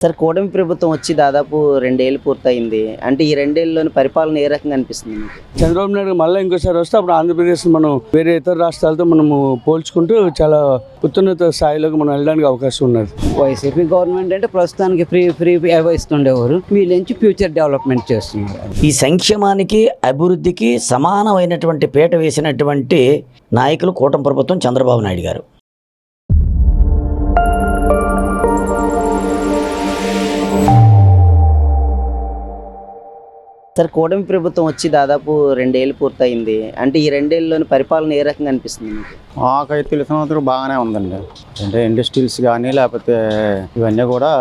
Sir కూటమి ప్రభుత్వం వచ్చి దాదాపు 2 ఏళ్ళు పూర్తయింది. అంటే ఈ 2 ఏళ్ళలోని పరిపాలన ఏ రకంగా అనిపిస్తుంది మీకు? చంద్రబాబు నాయుడు మళ్ళీ ఇంకోసారి వస్తే అప్పుడు ఆంధ్రప్రదేశ్ మనం వేరే ఇతర రాష్ట్రాలతో మనము పోల్చుకుంటూ చాలా ఉత్తీర్ణత స్థాయిలోకి మనం వెళ్ళడానికి అవకాశం ఉన్నది. వైసీపీ గవర్నమెంట్ అంటే ప్రస్తుతానికి ఫ్రీ ఇస్తుండేవారు, వీళ్ళ నుంచి ఫ్యూచర్ డెవలప్మెంట్ చేస్తున్నారు. ఈ సంక్షేమానికి అభివృద్ధికి సమానమైనటువంటి పీట వేసినటువంటి నాయకులు కూటమి ప్రభుత్వం చంద్రబాబు నాయుడు గారు. సార్ కూటమి ప్రభుత్వం వచ్చి దాదాపు 2 ఏళ్ళు పూర్తయింది. అంటే ఈ 2 ఏళ్ళలోని పరిపాలన ఏ రకంగా అనిపిస్తుంది మీకు? మాకైతే తెలిసినందుకు బాగానే ఉందండి. అంటే ఇండస్ట్రీస్ కానీ లేకపోతే ఇవన్నీ కూడా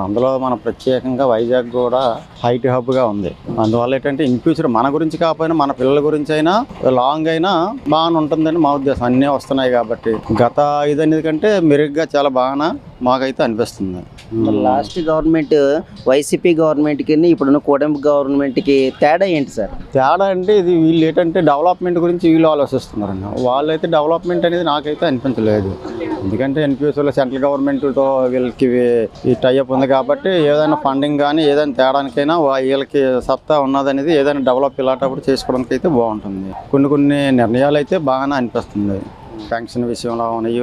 అందులో మన ప్రత్యేకంగా వైజాగ్ కూడా హైట్ హబ్గా ఉంది. అందువల్ల ఏంటంటే ఇన్ ఫ్యూచర్ మన గురించి కాకపోయినా మన పిల్లల గురించి అయినా లాంగ్ అయినా బాగానే ఉంటుందని మా ఉద్దేశం. అన్నీ వస్తున్నాయి కాబట్టి గత 5 అనేది కంటే మెరుగ్గా చాలా బాగా మాకైతే అనిపిస్తుంది. లాస్ట్ గవర్నమెంట్ వైసీపీ గవర్నమెంట్కి ఇప్పుడున్న కూటమి గవర్నమెంట్కి తేడా ఏంటి సార్? తేడా అంటే ఇది వీళ్ళు ఏంటంటే డెవలప్మెంట్ గురించి వీళ్ళు ఆలోచిస్తున్నారండి. వాళ్ళైతే డెవలప్మెంట్ అనేది నాకైతే అనిపించలేదు. ఎందుకంటే ఇన్ ఫ్యూచర్లో సెంట్రల్ గవర్నమెంట్తో వీళ్ళకి ఈ టైఅప్ ఉంది కాబట్టి ఏదైనా ఫండింగ్ కానీ ఏదైనా తేడానికైనా వీళ్ళకి సత్తా ఉన్నదనేది ఏదైనా డెవలప్ ఇలాంటప్పుడు చేసుకోవడానికి అయితే బాగుంటుంది. కొన్ని నిర్ణయాలు అయితే బాగానే అనిపిస్తుంది. పెన్షన్ విషయంలో ఉన్నాయి,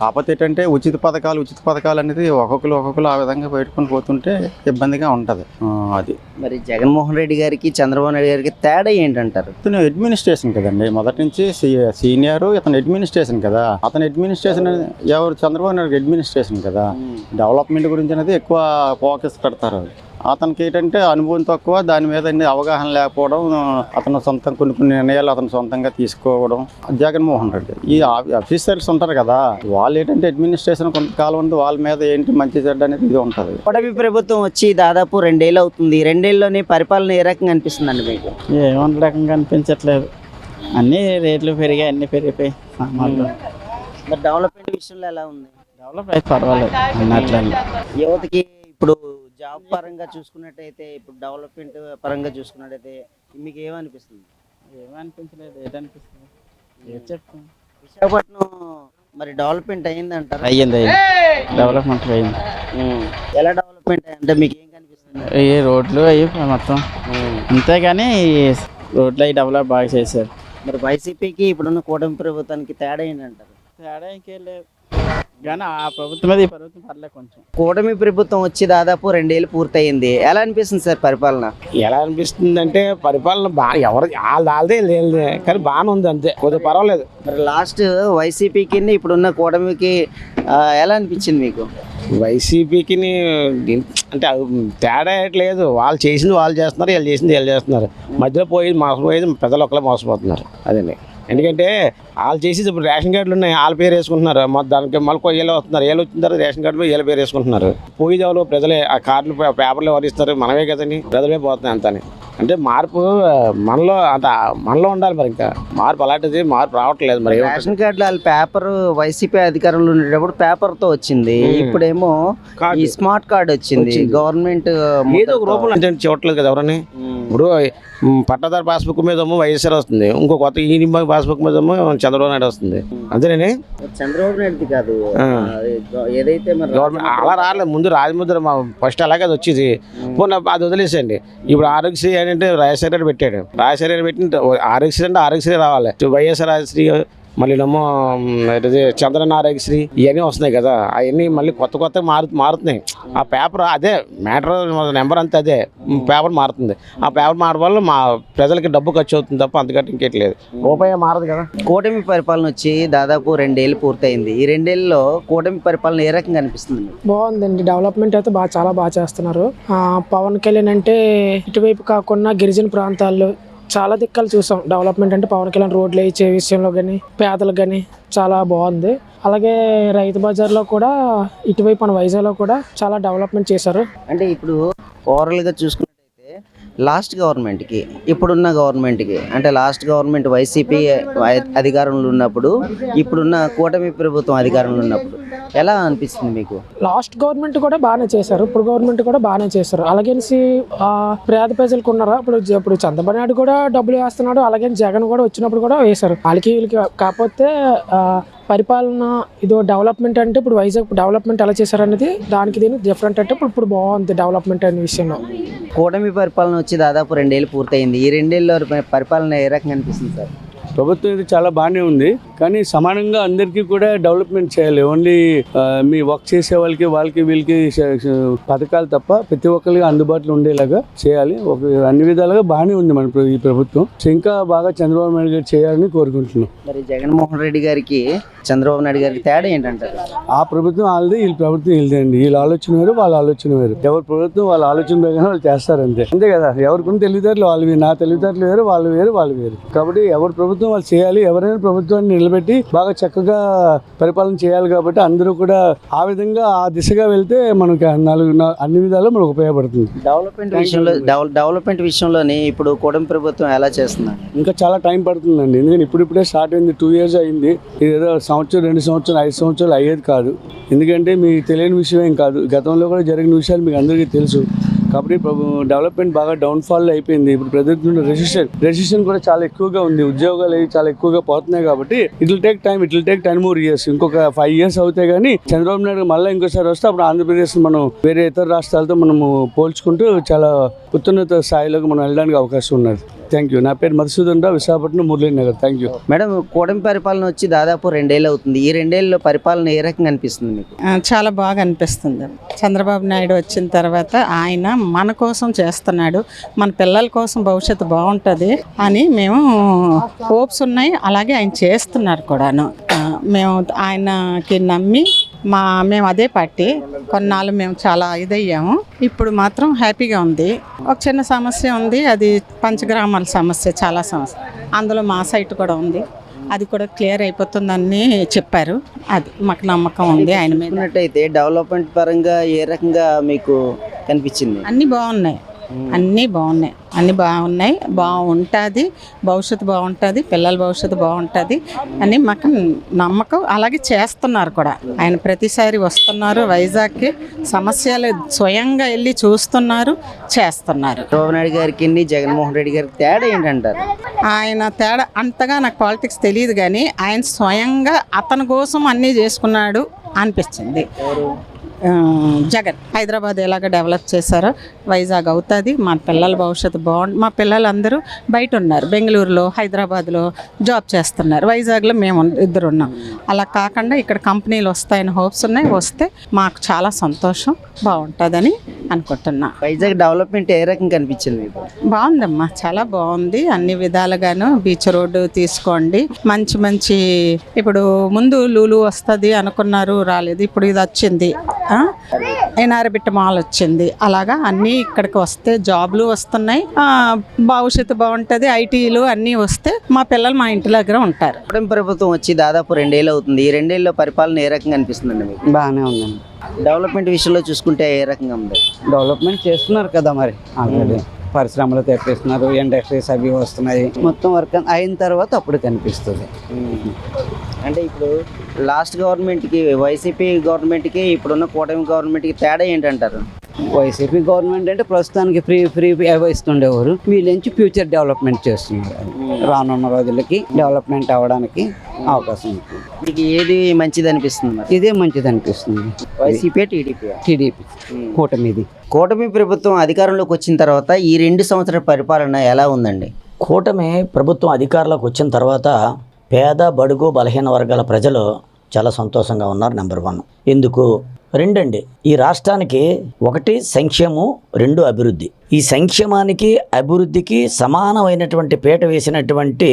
కాకపోతే ఏంటంటే ఉచిత పథకాలు అనేది ఒక్కొక్కరు ఆ విధంగా పెట్టుకుని పోతుంటే ఇబ్బందిగా ఉంటుంది. అది మరి జగన్మోహన్ రెడ్డి గారికి చంద్రబాబు నాయుడు గారికి తేడా ఏంటంటారు? ఇతను అడ్మినిస్ట్రేషన్ కదండి, మొదటి నుంచి సీనియర్. ఇతను అడ్మినిస్ట్రేషన్ కదా, అతను అడ్మినిస్ట్రేషన్ ఎవరు చంద్రబాబు నాయుడు అడ్మినిస్ట్రేషన్ కదా. డెవలప్మెంట్ గురించి అనేది ఎక్కువ ఫోకస్ పెడతారు. అతనికి ఏంటంటే అనుభవం తక్కువ, దాని మీద అవగాహన లేకపోవడం, అతను కొన్ని నిర్ణయాలు అతను సొంతంగా తీసుకోవడం. జగన్మోహన్ రెడ్డి ఈ ఆఫీసర్స్ ఉంటారు కదా, వాళ్ళు ఏంటంటే అడ్మినిస్ట్రేషన్ కొంతకాలం ఉంది, వాళ్ళ మీద ఏంటి మంచి చెడ్డ అనేది ఇది ఉంటుంది. కూటమి ప్రభుత్వం వచ్చి దాదాపు 2 ఏళ్ళు అవుతుంది. 2 ఏళ్ళలోని పరిపాలన ఏ రకంగా అనిపిస్తుందండి మీకు? ఏమంత రకంగా అనిపించట్లేదు. అన్నీ రేట్లు పెరిగాయి, అన్నీ పెరిగిపోయి సామాన్లు. మరి డెవలప్మెంట్ విషయంలో ఎలా ఉంది? డెవలప్ అయితే పర్వాలేదు అన్నట్లు. యువతకి ఇప్పుడు జాబ్ పరంగా చూసుకున్నట్టయితే, ఇప్పుడు డెవలప్మెంట్ పరంగా చూసుకున్నట్టయితే మీకు ఏమనిపిస్తుంది? ఏమనిపించలేదు. ఏదనిపిస్తుంది ఏది చెప్తాం. విశాఖపట్నం మరి డెవలప్మెంట్ అయ్యింది అంటారు? అయ్యింది, డెవలప్మెంట్ అయ్యింది. ఎలా డెవలప్మెంట్ అంటే మీకు ఏం కనిపిస్తుంది? ఈ రోడ్లు అయ్యి మొత్తం అంతేగాని రోడ్లు అవి డెవలప్ బాగా చేశారు. మరి వైసీపీకి ఇప్పుడున్న కూటమి ప్రభుత్వానికి తేడా ఏంటంటారు? తేడా ఇంకేం లేదు, కానీ ఆ ప్రభుత్వం మీద ఈ ప్రభుత్వం పర్లేదు. కొంచెం కూటమి ప్రభుత్వం వచ్చి దాదాపు 2 ఏళ్ళు పూర్తయింది. ఎలా అనిపిస్తుంది సార్ పరిపాలన? ఎలా అనిపిస్తుంది అంటే పరిపాలన బాగా వాళ్ళదే లేదు, కానీ బాగానే ఉంది, అంతే, కొద్దిగా పర్వాలేదు. మరి లాస్ట్ వైసీపీకి ఇప్పుడున్న కూటమికి ఎలా అనిపించింది మీకు? వైసీపీకి అంటే తేడా లేదు. వాళ్ళు చేసింది వాళ్ళు చేస్తున్నారు, వీళ్ళు చేసింది వీళ్ళు చేస్తున్నారు. మధ్యలో మోసపోయేది ప్రజలు ఒకళ్ళే మోసపోతున్నారు. అదండి. ఎందుకంటే వాళ్ళు చేసేది ఇప్పుడు రేషన్ కార్డులు ఉన్నాయి, వాళ్ళ పేరు వేసుకుంటున్నారు. దానికి మళ్ళీ ఏళ్ళు వస్తున్నారు, ఏళ్ళు వచ్చిన తర్వాత రేషన్ కార్డు వీళ్ళ పేరు వేసుకుంటున్నారు. పోయేది ఎవరు? ప్రజలే. ఆ కార్డులు పేపర్లు ఎవరు ఇస్తారు? మనమే కదండి, ప్రజలే పోతున్నాయి అంతని. అంటే మార్పు మనలో ఉండాలి. మరి ఇంకా మార్పు అలాంటిది మార్పు రావట్లేదు. మరి రేషన్ కార్డులు వాళ్ళ పేపర్ వైసీపీ అధికారంలో ఉండేటప్పుడు పేపర్తో వచ్చింది, ఇప్పుడేమో ఈ స్మార్ట్ కార్డు వచ్చింది. గవర్నమెంట్ ఏదో ఒక రూపంలో చూడట్లేదు కదా ఎవరని. ఇప్పుడు పట్టాదారు పాస్బుక్ మీద వైఎస్ఆర్ వస్తుంది, ఇంకో కొత్త ఈ పాస్బుక్ మీద చంద్రబాబు నాయుడు వస్తుంది. అంతేనే. చంద్రబాబు నాయుడు కాదు, ఏదైతే గవర్నమెంట్ అలా రాలేదు. ముందు రాజముద్ర ఫస్ట్ అలాగే అది వచ్చేది. పోనీ అది వదిలేసండి. ఇప్పుడు ఆరోగ్యశ్రీ ఏంటంటే రాజశేఖర్ పెట్టాడు. రాజశేఖర్ పెట్టిన ఆరోగ్యశ్రీ అంటే ఆరోగ్యశ్రీ రావాలి. వైఎస్ఆర్ ఆరోగ్యశ్రీ, మళ్ళీ ఏమో చంద్రన్న ఆరోగ్యశ్రీ, ఇవన్నీ వస్తున్నాయి కదా. అవన్నీ మళ్ళీ కొత్త మారుతున్నాయి. ఆ పేపర్ అదే మ్యాటర్, నెంబర్ అంతా అదే, పేపర్ మారుతుంది. ఆ పేపర్ మారడం వల్ల మా ప్రజలకి డబ్బు ఖర్చు అవుతుంది తప్ప అంతకంటే ఇంకేట్లేదు. రూపాయి మారదు కదా. కూటమి పరిపాలన వచ్చి దాదాపు 2 ఏళ్ళు పూర్తయింది. ఈ 2 ఏళ్ళలో కూటమి పరిపాలన ఏ రకంగా అనిపిస్తుంది? బాగుందండి, డెవలప్మెంట్ అయితే చాలా బాగా చేస్తున్నారు. పవన్ కళ్యాణ్ అంటే ఇటువైపు కాకుండా గిరిజన ప్రాంతాల్లో చాలా దిక్కలు చూసాం. డెవలప్మెంట్ అంటే పవన్ కళ్యాణ్ రోడ్లు వేయించే విషయంలో కానీ, పేదలకు కానీ చాలా బాగుంది. అలాగే రైతు బజార్లో కూడా ఇటువైపు మన వైజాగ్లో కూడా చాలా డెవలప్మెంట్ చేశారు. అంటే ఇప్పుడు ఓవరాల్గా చూసుకున్నట్టయితే లాస్ట్ గవర్నమెంట్కి ఇప్పుడున్న గవర్నమెంట్కి, అంటే లాస్ట్ గవర్నమెంట్ వైసీపీ అధికారంలో ఉన్నప్పుడు, ఇప్పుడున్న కూటమి ప్రభుత్వం అధికారంలో ఉన్నప్పుడు ఎలా అనిపిస్తుంది మీకు? లాస్ట్ గవర్నమెంట్ కూడా బాగానే చేశారు, ఇప్పుడు గవర్నమెంట్ కూడా బాగానే చేశారు. అలాగేసి పేద ప్రజలకు ఉన్నారా ఇప్పుడు చంద్రబాబు నాయుడు కూడా డబ్బులు వేస్తున్నాడు, అలాగే జగన్ కూడా వచ్చినప్పుడు కూడా వేశారు వాళ్ళకి వీళ్ళకి. కాకపోతే పరిపాలన ఇదో డెవలప్మెంట్ అంటే ఇప్పుడు వైజాగ్ డెవలప్మెంట్ ఎలా చేశారనేది దానికి దీనికి డిఫరెంట్. అంటే ఇప్పుడు బాగుంది డెవలప్మెంట్ అనే విషయంలో. కూటమి పరిపాలన వచ్చి దాదాపు 2 ఏళ్ళు పూర్తయింది. ఈ 2 ఏళ్ళలో పరిపాలన ఏ రకంగా అనిపిస్తుంది సార్? ప్రభుత్వం ఇది చాలా బాగానే ఉంది, కానీ సమానంగా అందరికీ కూడా డెవలప్మెంట్ చేయాలి. ఓన్లీ మీ వర్క్ చేసే వాళ్ళకి వీళ్ళకి పథకాలు తప్ప ప్రతి ఒక్కరికి అందుబాటులో ఉండేలాగా చేయాలి. అన్ని విధాలుగా బాగానే ఉంది మన ఈ ప్రభుత్వం. ఇంకా బాగా చంద్రబాబు నాయుడు గారు చేయాలని కోరుకుంటున్నాం. మరి జగన్మోహన్ రెడ్డి గారికి చంద్రబాబు నాయుడు గారికి తేడా ఏంటంటారు? ఆ ప్రభుత్వం వాళ్ళది, వీళ్ళ ప్రభుత్వం వీళ్ళదే అండి. వీళ్ళ ఆలోచన వేరు, వాళ్ళ ఆలోచన వేరు. ఎవరి ప్రభుత్వం వాళ్ళ ఆలోచన ప్రకారం వాళ్ళు చేస్తారు, అంతే కదా. ఎవరికి తెలివితేటలు వాళ్ళవి, నా తెలివితేటలు వేరు, వాళ్ళు వేరు. కాబట్టి ఎవరి ప్రభుత్వం వాళ్ళు చేయాలి. ఎవరైనా ప్రభుత్వాన్ని నిలబెట్టి బాగా చక్కగా పరిపాలన చేయాలి. కాబట్టి అందరూ కూడా ఆ విధంగా ఆ దిశగా వెళ్తే మనకి అన్ని విధాలు మనకు ఉపయోగపడుతుంది. డెవలప్మెంట్ విషయంలోని ఇప్పుడు కూటమి ప్రభుత్వం ఎలా చేస్తున్నారు? ఇంకా చాలా టైం పడుతుందండి. ఎందుకంటే ఇప్పుడే స్టార్ట్ అయింది, 2 years అయింది. ఇదేదో సంవత్సరం 2 సంవత్సరాలు 5 సంవత్సరాలు అయ్యేది కాదు. ఎందుకంటే మీకు తెలియని విషయం ఏం కాదు, గతంలో కూడా జరిగిన విషయాలు మీకు అందరికీ తెలుసు. కాబట్టి డెవలప్మెంట్ బాగా డౌన్ఫాల్ అయిపోయింది. ఇప్పుడు ప్రజెంట్ రెసిషన్ కూడా చాలా ఎక్కువగా ఉంది, ఉద్యోగాలు చాలా ఎక్కువగా పోతున్నాయి. కాబట్టి it will take 10 more years. ఇంకొక 5 years అవుతాయి. కానీ చంద్రబాబు నాయుడు మళ్ళీ ఇంకోసారి వస్తే అప్పుడు ఆంధ్రప్రదేశ్ మనం వేరే ఇతర రాష్ట్రాలతో మనము పోల్చుకుంటూ చాలా ఉత్తన్నత స్థాయిలోకి మనం వెళ్ళడానికి అవకాశం ఉన్నది. Thank you. నా పేరు Madhusudan Rao, Visakhapatnam, Murali Nagar. Thank you madam. కూటమి పరిపాలన వచ్చి దాదాపు 2 ఏళ్ళు అవుతుంది. ఈ 2 ఏళ్ళలో పరిపాలన ఏ రకంగా అనిపిస్తుంది మీకు? చాలా బాగా అనిపిస్తుంది. చంద్రబాబు నాయుడు వచ్చిన తర్వాత ఆయన మన కోసం చేస్తున్నాడు, మన పిల్లల కోసం భవిష్యత్తు బాగుంటుంది అని మేము హోప్స్ ఉన్నాయి. అలాగే ఆయన చేస్తున్నారు కూడాను. మేము ఆయనకి నమ్మి మేము అదే పార్టీ కొన్నాళ్ళు మేము చాలా ఇదయ్యాము. ఇప్పుడు మాత్రం హ్యాపీగా ఉంది. ఒక చిన్న సమస్య ఉంది, అది పంచగ్రామాల సమస్య, చాలా సమస్య. అందులో మా సైట్ కూడా ఉంది, అది కూడా క్లియర్ అయిపోతుందని చెప్పారు. అది మాకు నమ్మకం ఉంది ఆయన మీద. అయితే డెవలప్మెంట్ పరంగా ఏ రకంగా మీకు కనిపించింది? అన్నీ బాగున్నాయి, బాగుంటుంది. భవిష్యత్తు బాగుంటుంది, పిల్లల భవిష్యత్తు బాగుంటుంది అని మాకు నమ్మకం. అలాగే చేస్తున్నారు కూడా. ఆయన ప్రతిసారి వస్తున్నారు వైజాగ్కి, సమస్యలు స్వయంగా వెళ్ళి చూస్తున్నారు, చేస్తున్నారు. చంద్రబాబు నాయుడు గారికి జగన్మోహన్ రెడ్డి గారికి తేడా ఏంటంటారు? ఆయన తేడా అంతగా నాకు పాలిటిక్స్ తెలియదు, కానీ ఆయన స్వయంగా అతని కోసం అన్నీ చేసుకున్నాడు అనిపించింది. జగన్ హైదరాబాద్ ఎలాగ డెవలప్ చేశారో వైజాగ్ అవుతుంది. మా పిల్లల భవిష్యత్తు మా పిల్లలందరూ బయట ఉన్నారు, బెంగళూరులో, హైదరాబాద్లో జాబ్ చేస్తున్నారు. వైజాగ్లో మేము ఇద్దరు ఉన్నాం. అలా కాకుండా ఇక్కడ కంపెనీలు వస్తాయని హోప్స్ ఉన్నాయి. వస్తే మాకు చాలా సంతోషం, బాగుంటుందని అనుకుంటున్నా. వైజాగ్ డెవలప్మెంట్ ఏ రకంగా కనిపించింది మీకు? బాగుందమ్మా, చాలా బాగుంది అన్ని విధాలుగాను. బీచ్ రోడ్డు తీసుకోండి, మంచి ఇప్పుడు ముందు లూలు వస్తుంది అనుకున్నారు, రాలేదు. ఇప్పుడు ఇది వచ్చింది, ఎన్ఆర్బిట్ మాల్ వచ్చింది. అలాగా అన్నీ ఇక్కడికి వస్తే జాబ్లు వస్తున్నాయి, భవిష్యత్తు బాగుంటుంది, ఐటీలు అన్నీ వస్తే మా పిల్లలు మా ఇంటి దగ్గర ఉంటారు. కూటమి ప్రభుత్వం వచ్చి దాదాపు 2 ఏళ్ళు అవుతుంది. ఈ 2 ఏళ్ళలో పరిపాలన ఏ రకంగా అనిపిస్తుందండి మీకు? బాగానే ఉందండి. డెవలప్మెంట్ విషయంలో చూసుకుంటే ఏ రకంగా ఉంది? డెవలప్మెంట్ చేస్తున్నారు కదా, మరి ఆల్రెడీ పరిశ్రమలు తెప్పిస్తున్నారు, ఇండస్ట్రీస్ అవి వస్తున్నాయి. మొత్తం వర్క్ అయిన తర్వాత అప్పుడు కనిపిస్తుంది. అంటే ఇప్పుడు లాస్ట్ గవర్నమెంట్కి, వైసీపీ గవర్నమెంట్కి, ఇప్పుడున్న కూటమి గవర్నమెంట్కి తేడా ఏంటంటారు? వైసీపీ గవర్నమెంట్ అంటే ప్రస్తుతానికి ఫ్రీ ఇస్తుండేవారు, వీళ్ళంచి ఫ్యూచర్ డెవలప్మెంట్ చేస్తున్నారు. రానున్న రోజులకి డెవలప్మెంట్ అవ్వడానికి అవకాశం ఉంటుంది. మీకు ఏది మంచిది అనిపిస్తుంది? ఇదే మంచిది అనిపిస్తుంది. వైసీపీ, టీడీపీ కూటమిది. కూటమి ప్రభుత్వం అధికారంలోకి వచ్చిన తర్వాత ఈ 2 సంవత్సరాల పరిపాలన ఎలా ఉందండి? కూటమి ప్రభుత్వం అధికారంలోకి వచ్చిన తర్వాత పేద, బడుగు, బలహీన వర్గాల ప్రజలు చాలా సంతోషంగా ఉన్నారు. నెంబర్ 1. ఎందుకు? 2 అండి. ఈ రాష్ట్రానికి 1 సంక్షేమం, 2 అభివృద్ధి. ఈ సంక్షేమానికి, అభివృద్ధికి సమానమైనటువంటి పీట వేసినటువంటి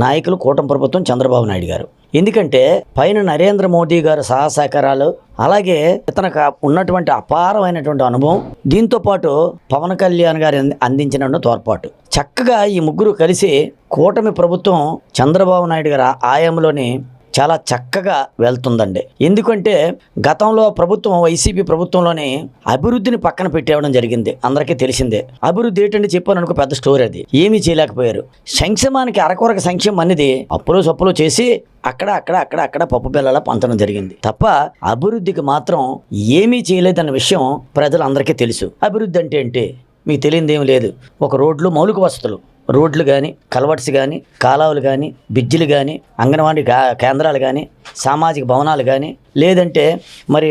నాయకులు కూటమి ప్రభుత్వం, చంద్రబాబు నాయుడు గారు. ఎందుకంటే పైన నరేంద్ర మోదీ గారు సహసహకారాలు, అలాగే ఇతనికి ఉన్నటువంటి అపారమైనటువంటి అనుభవం, దీంతోపాటు పవన్ కళ్యాణ్ గారు అందించిన తోడ్పాటు, చక్కగా ఈ ముగ్గురు కలిసి కూటమి ప్రభుత్వం చంద్రబాబు నాయుడు గారు ఆయంలోని చాలా చక్కగా వెళ్తుందండి. ఎందుకంటే గతంలో ప్రభుత్వం వైసీపీ ప్రభుత్వంలోనే అభివృద్ధిని పక్కన పెట్టేయడం జరిగింది. అందరికీ తెలిసిందే. అభివృద్ధి ఏంటంటే చెప్పాను అనుకో, పెద్ద స్టోరీ అది. ఏమీ చేయలేకపోయారు. సంక్షేమానికి అరకొరక సంక్షేమం అనేది అప్పులు సప్పులు చేసి అక్కడ పప్పు బెల్లలా పంచడం జరిగింది తప్ప అభివృద్ధికి మాత్రం ఏమీ చేయలేదన్న విషయం ప్రజలందరికీ తెలుసు. అభివృద్ధి అంటే ఏంటి మీకు తెలియదు ఏం లేదు. ఒక రోడ్లు, మౌలిక వసతులు, రోడ్లు కానీ, కల్వర్ట్స్ కానీ, కాలువలు కానీ, బ్రిడ్జిలు కానీ, అంగన్వాడీ కేంద్రాలు కానీ, సామాజిక భవనాలు కానీ, లేదంటే మరి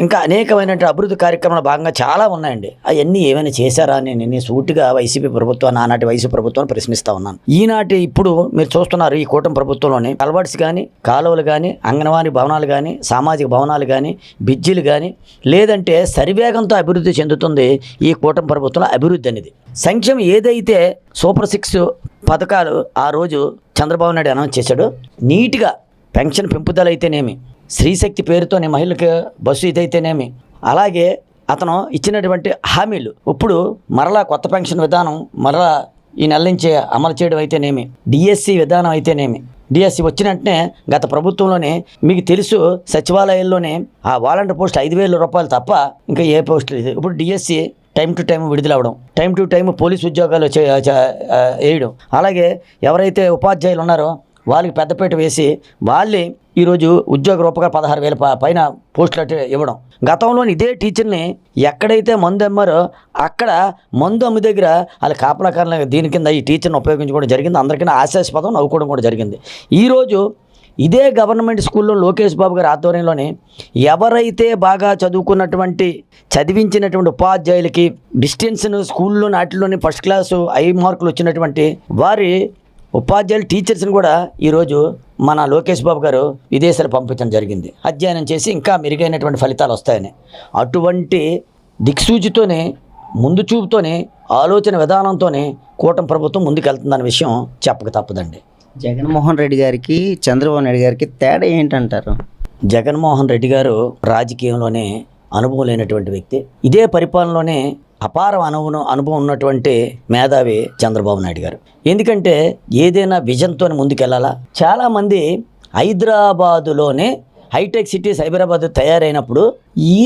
ఇంకా అనేకమైన అభివృద్ధి కార్యక్రమాలు భాగంగా చాలా ఉన్నాయండి. అవన్నీ ఏమైనా చేశారా అని నేను సూటిగా వైసీపీ ప్రభుత్వాన్ని, ఆనాటి వైసీపీ ప్రభుత్వాన్ని ప్రశ్నిస్తూ ఉన్నాను. ఈనాటి ఇప్పుడు మీరు చూస్తున్నారు ఈ కూటమి ప్రభుత్వంలోనే కల్వర్ట్స్ కానీ, కాలువలు కానీ, అంగన్వాడీ భవనాలు కానీ, సామాజిక భవనాలు కానీ, బ్రిడ్జిలు కానీ, లేదంటే సరివేగంతో అభివృద్ధి చెందుతుంది ఈ కూటమి ప్రభుత్వంలో అభివృద్ధి అనేది. సంక్షేమం ఏదైతే సూపర్ 6 పథకాలు ఆ రోజు చంద్రబాబు నాయుడు అనౌన్స్ చేశాడు, నీట్గా పెన్షన్ పెంపుదల అయితేనేమి, స్త్రీశక్తి పేరుతోనే మహిళలకు బస్సు ఇదైతేనేమి, అలాగే అతను ఇచ్చినటువంటి హామీలు ఇప్పుడు మరలా కొత్త పెన్షన్ విధానం మరలా ఈ నెల నుంచే అమలు చేయడం అయితేనేమి, డిఎస్సి విధానం అయితేనేమి. డిఎస్సి వచ్చిన వెంటనే గత ప్రభుత్వంలోనే మీకు తెలుసు సచివాలయాల్లోనే ఆ వాలంటీర్ పోస్ట్ 5,000 రూపాయలు తప్ప ఇంకా ఏ పోస్టులు లేదు. ఇప్పుడు డిఎస్సి టైం టు టైం విడుదలవ్వడం, టైం టు టైం పోలీసు ఉద్యోగాలు వేయడం, అలాగే ఎవరైతే ఉపాధ్యాయులు ఉన్నారో వాళ్ళకి పెద్దపీట వేసి వాళ్ళే ఈరోజు ఉద్యోగ రూపంగా 16,000 పైన పోస్టులు ఇవ్వడం. గతంలో ఇదే టీచర్ని ఎక్కడైతే మందు అమ్మారో అక్కడ మందు అమ్మ దగ్గర వాళ్ళ కాపలాకారుల దీని కింద ఈ టీచర్ని ఉపయోగించుకోవడం జరిగింది. అందరికీ ఆశాస్పదం నవ్వుకోవడం కూడా జరిగింది. ఈరోజు ఇదే గవర్నమెంట్ స్కూల్లో లోకేష్ బాబు గారి ఆధ్వర్యంలోనే ఎవరైతే బాగా చదివించినటువంటి ఉపాధ్యాయులకి డిస్టెన్స్ను స్కూల్లో నాటిలోని ఫస్ట్ క్లాసు 5 మార్కులు వచ్చినటువంటి వారి ఉపాధ్యాయులు టీచర్స్ని కూడా ఈరోజు మన లోకేష్ బాబు గారు విదేశాలు పంపించడం జరిగింది. అధ్యయనం చేసి ఇంకా మెరుగైనటువంటి ఫలితాలు వస్తాయని. అటువంటి దిక్సూచితోనే, ముందు చూపుతోనే, ఆలోచన విధానంతోనే కూటమి ప్రభుత్వం ముందుకెళ్తుందన్న విషయం చెప్పక తప్పదండి. జగన్మోహన్ రెడ్డి గారికి, చంద్రబాబు నాయుడు గారికి తేడా ఏంటంటారు? జగన్మోహన్ రెడ్డి గారు రాజకీయంలోనే అనుభవం లేనటువంటి వ్యక్తి. ఇదే పరిపాలనలోనే అపార అనుభవం ఉన్నటువంటి మేధావి చంద్రబాబు నాయుడు గారు. ఎందుకంటే ఏదైనా విజన్తో ముందుకెళ్ళాలా. చాలామంది హైదరాబాదులోనే హైటెక్ సిటీ సైబరాబాద్ తయారైనప్పుడు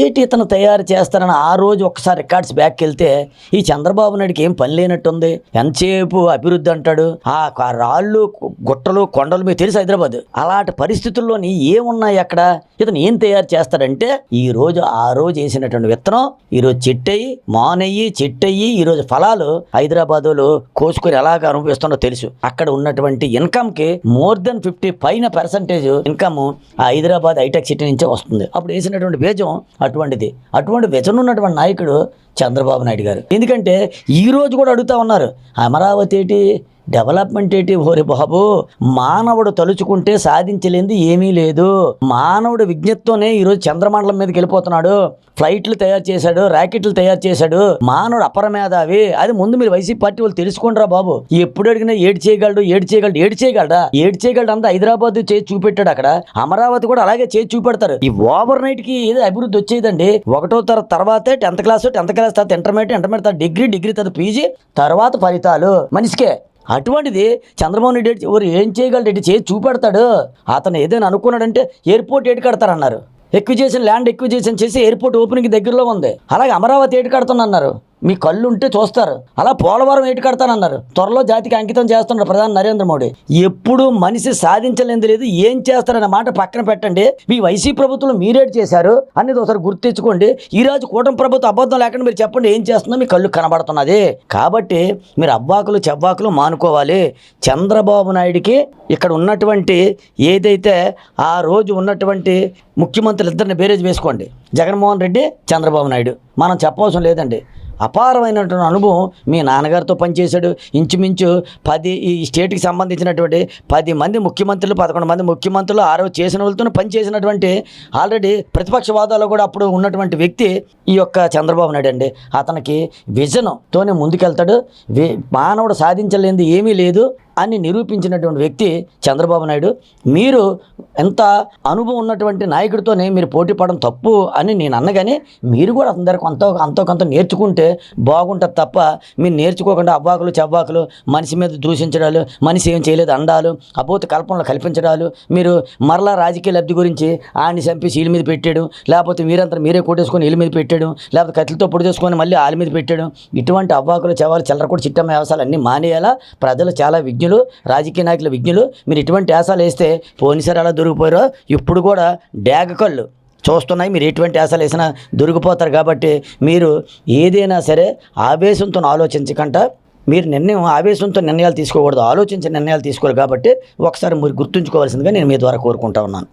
ఏటి ఇతను తయారు చేస్తారని ఆ రోజు ఒక్కసారి రికార్డ్స్ బ్యాక్కి వెళ్తే ఈ చంద్రబాబు నాయుడికి ఏం పని లేనట్టుంది. ఎంతసేపు అభివృద్ధి అంటాడు. ఆ రాళ్ళు, గుట్టలు, కొండలు మీకు తెలుసు హైదరాబాద్. అలాంటి పరిస్థితుల్లోని ఏమున్నాయి అక్కడ, ఇతను ఏం తయారు చేస్తాడంటే ఆ రోజు వేసినటువంటి విత్తనం ఈరోజు చెట్టయ్యి, మానయ్యి, చెట్టయ్యి ఈరోజు ఫలాలు హైదరాబాదులో కోసుకొని ఎలాగ అనుభవిస్తుందో తెలుసు. అక్కడ ఉన్నటువంటి ఇన్కమ్కి more than 50% ఇన్కమ్ ఆ హైదరాబాద్ హైటెక్ సిటీ నుంచే వస్తుంది. అప్పుడు వేసినటువంటి బీజం అటువంటిది. అటువంటి విజన్ ఉన్నటువంటి నాయకుడు చంద్రబాబు నాయుడు గారు. ఎందుకంటే ఈరోజు కూడా అడుగుతూ ఉన్నారు, అమరావతి ఏంటి, డెవలప్మెంట్ ఏంటి? ఓరే బాబు, మానవుడు తలుచుకుంటే సాధించలేనిది ఏమీ లేదు. మానవుడు విజ్ఞతతోనే ఈరోజు చంద్రమండలం మీదకి వెళ్ళిపోతున్నాడు. ఫ్లైట్లు తయారు చేశాడు, ర్యాకెట్లు తయారు చేశాడు. మానవుడు అపరమేధావి. అది ముందు మీరు వైసీపీ పార్టీ వాళ్ళు తెలుసుకుంటారా బాబు. ఎప్పుడు అడిగినా ఏడు చేయగలడా అంతా హైదరాబాద్ చేసి చూపెట్టాడు. అక్కడ అమరావతి కూడా అలాగే చేసి చూపెడతారు. ఈ ఓవర్ నైట్ కి ఏదో అభివృద్ధి వచ్చేదండి. 1వ తరగతి తర్వాతే 10th క్లాస్ తర్వాత ఇంటర్మీడియట్ తర్వాత డిగ్రీ తర్వాత పీజీ తర్వాత ఫలితాలు మనిషికే. అటువంటిది చంద్రబాబు నాయుడు ఏం చేయగలడు, చేసి చూపెడతాడు. అతను ఏదైనా అనుకున్నాడంటే ఎయిర్పోర్ట్ ఏడు కడతారన్నారు. ల్యాండ్ ఎక్విజేషన్ చేసి ఎయిర్పోర్ట్ ఓపెనింగ్ దగ్గరలో ఉంది. అలాగే అమరావతి ఏడు కడుతున్నారు. మీ కళ్ళు ఉంటే చూస్తారు. అలా పోలవరం ఏటు కడతానన్నారు. త్వరలో జాతికి అంకితం చేస్తున్నారు ప్రధాని నరేంద్ర మోడీ. ఎప్పుడు మనిషి సాధించలేనిది లేదు. ఏం చేస్తారన్న మాట పక్కన పెట్టండి. మీ వైసీపీ ప్రభుత్వంలో మీరేటు చేశారు అనేది ఒకసారి గుర్తించుకోండి. ఈరోజు కూటమి ప్రభుత్వం అబద్ధం లేకుండా మీరు చెప్పండి ఏం చేస్తుందో మీ కళ్ళు కనబడుతున్నది. కాబట్టి మీరు అవ్వాకులు చెవ్వాకులు మానుకోవాలి. చంద్రబాబు నాయుడికి ఇక్కడ ఉన్నటువంటి ఏదైతే ఆ రోజు ఉన్నటువంటి ముఖ్యమంత్రులు ఇద్దరిని బేరేజ్ వేసుకోండి. జగన్మోహన్ రెడ్డి, చంద్రబాబు నాయుడు. మనం చెప్పవలసిన లేదండి. అపారమైనటువంటి అనుభవం. మీ నాన్నగారితో పనిచేశాడు. ఇంచుమించు 10 ఈ స్టేట్కి సంబంధించినటువంటి 10 మంది ముఖ్యమంత్రులు, 11 మంది ముఖ్యమంత్రులు ఆ రోజు చేసిన వాళ్ళతో పనిచేసినటువంటి ఆల్రెడీ ప్రతిపక్ష వాదాలో కూడా అప్పుడు ఉన్నటువంటి వ్యక్తి ఈ యొక్క చంద్రబాబు నాయుడు అండి. అతనికి విజన్తోనే ముందుకెళ్తాడు. మానవుడు సాధించలేనిది ఏమీ లేదు. అని నిరూపించినటువంటి వ్యక్తి చంద్రబాబు నాయుడు. మీరు ఎంత అనుభవం ఉన్నటువంటి నాయకుడితోనే మీరు పోటీ పడడం తప్పు అని నేను అన్నగానే మీరు కూడా అందరికి కొంత నేర్చుకుంటే బాగుంటుంది తప్ప మీరు నేర్చుకోకుండా అవ్వాకులు చవ్వాకులు మనిషి మీద దూషించడాలు, మనిషి ఏం చేయలేదు అండాలు, అపోత కల్పనలు కల్పించడాలు, మీరు మరలా రాజకీయ లబ్ధి గురించి ఆయన్ని చంపేసి వీళ్ళ మీద పెట్టాడు, లేకపోతే మీరే కొట్టేసుకొని వీళ్ళ మీద పెట్టాడు, లేకపోతే కత్తితో పొడి చేసుకొని మళ్ళీ వాళ్ళ మీద పెట్టాడు. ఇటువంటి అవ్వాకులు చవ్వాలు చిల్లరకూడ చిట్టమ్మ వ్యవసాయాలు అన్నీ మానేయాలా. ప్రజలు చాలా విజ్ఞులు, రాజకీయ నాయకులు విజ్ఞులు. మీరు ఇటువంటి వేసాలు వేస్తే పోయినసారి అలా దొరికిపోయారో ఇప్పుడు కూడా డ్యాగ కళ్ళు చూస్తున్నాయి. మీరు ఎటువంటి ఆశలు వేసినా దొరికిపోతారు. కాబట్టి మీరు ఏదైనా సరే ఆవేశంతో ఆలోచించకుండా మీరు ఆవేశంతో నిర్ణయాలు తీసుకోకూడదు, ఆలోచించి నిర్ణయాలు తీసుకోవాలి. కాబట్టి ఒకసారి మీరు గుర్తుంచుకోవాల్సిందిగా నేను మీ ద్వారా కోరుకుంటా ఉన్నాను.